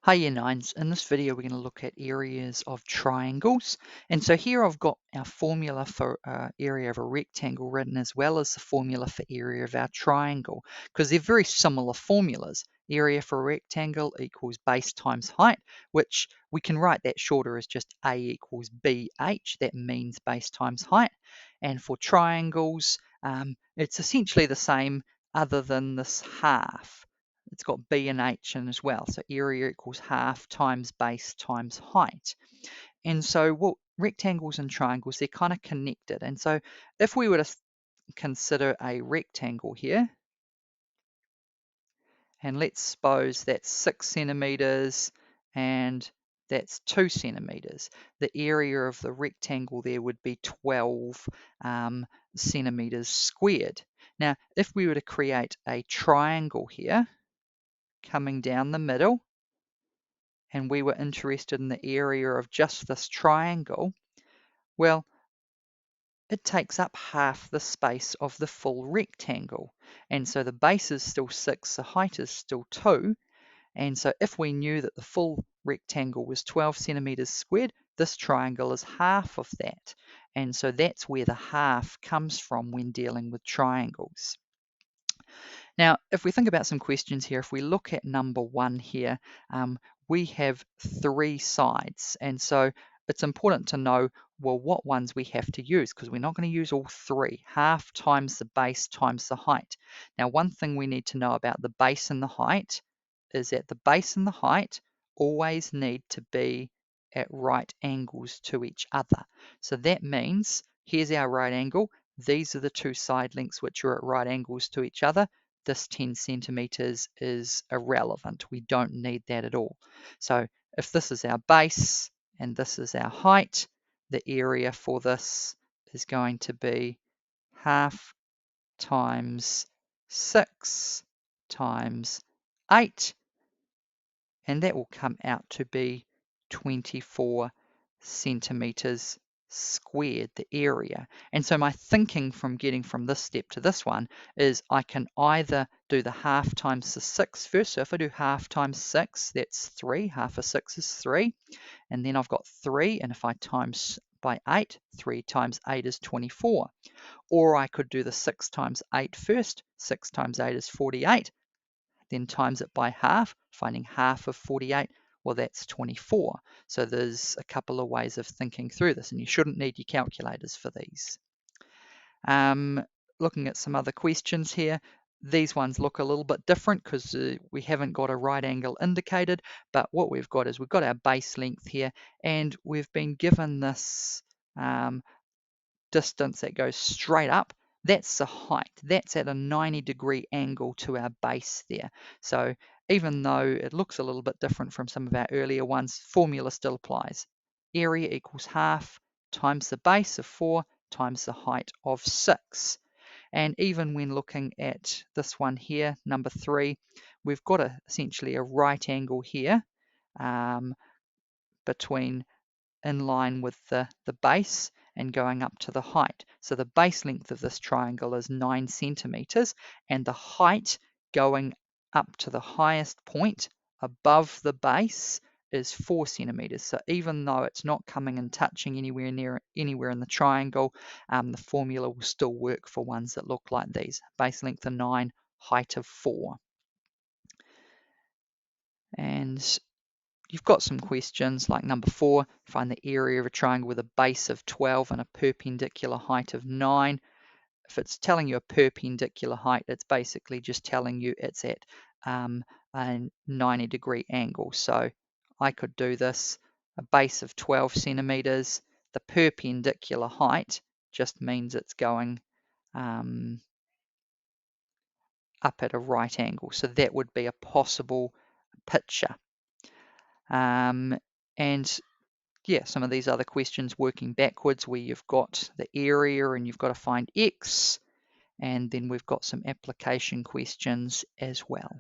Hi Year 9s, in this video we're going to look at areas of triangles, and so here I've got our formula for area of a rectangle written as well as the formula for area of our triangle, because they're very similar formulas. Area for a rectangle equals base times height, which we can write that shorter as just A equals BH, that means base times height, and for triangles it's essentially the same other than this half. It's got B and H in as well. So area equals half times base times height. And so rectangles and triangles, they're kind of connected. And so if we were to consider a rectangle here, and let's suppose that's 6 centimeters and that's 2 centimeters. The area of the rectangle there would be 12 centimeters squared. Now, if we were to create a triangle here, coming down the middle, and we were interested in the area of just this triangle, well, it takes up half the space of the full rectangle. And so the base is still 6, the height is still 2. And so if we knew that the full rectangle was 12 centimeters squared, this triangle is half of that. And so that's where the half comes from when dealing with triangles. Now, if we think about some questions here, if we look at number 1 here, we have 3 sides. And so it's important to know, well, what ones we have to use, because we're not going to use all 3. Half times the base times the height. Now, one thing we need to know about the base and the height is that the base and the height always need to be at right angles to each other. So that means, here's our right angle. These are the 2 side lengths which are at right angles to each other. This 10 centimeters is irrelevant. We don't need that at all. So if this is our base and this is our height, the area for this is going to be half times 6 times 8, and that will come out to be 24 centimeters squared, the area. And so my thinking from getting from this step to this one is I can either do the half times the 6 first. So if I do half times 6, that's 3. Half of 6 is 3. And then I've got 3. And if I times by 8, 3 times 8 is 24. Or I could do the 6 times 8 first. 6 times 8 is 48. Then times it by half, finding half of 48, well, that's 24. So there's a couple of ways of thinking through this, and you shouldn't need your calculators for these. Looking at some other questions here, these ones look a little bit different because we haven't got a right angle indicated, but what we've got is we've got our base length here, and we've been given this distance that goes straight up. That's the height. That's at a 90-degree angle to our base there. So even though it looks a little bit different from some of our earlier ones, formula still applies. Area equals half times the base of 4 times the height of 6. And even when looking at this one here, number 3, we've got essentially a right angle here between in line with the base and going up to the height. So the base length of this triangle is 9 centimeters, and the height going up to the highest point above the base is 4 centimeters. So even though it's not coming and touching anywhere in the triangle, the formula will still work for ones that look like these. Base length of 9, height of 4. And you've got some questions like number 4, find the area of a triangle with a base of 12 and a perpendicular height of 9. If it's telling you a perpendicular height, it's basically just telling you it's at a 90-degree angle. So I could do this, a base of 12 centimeters. The perpendicular height just means it's going up at a right angle. So that would be a possible picture. And yeah, some of these other questions working backwards where you've got the area and you've got to find x, and then we've got some application questions as well.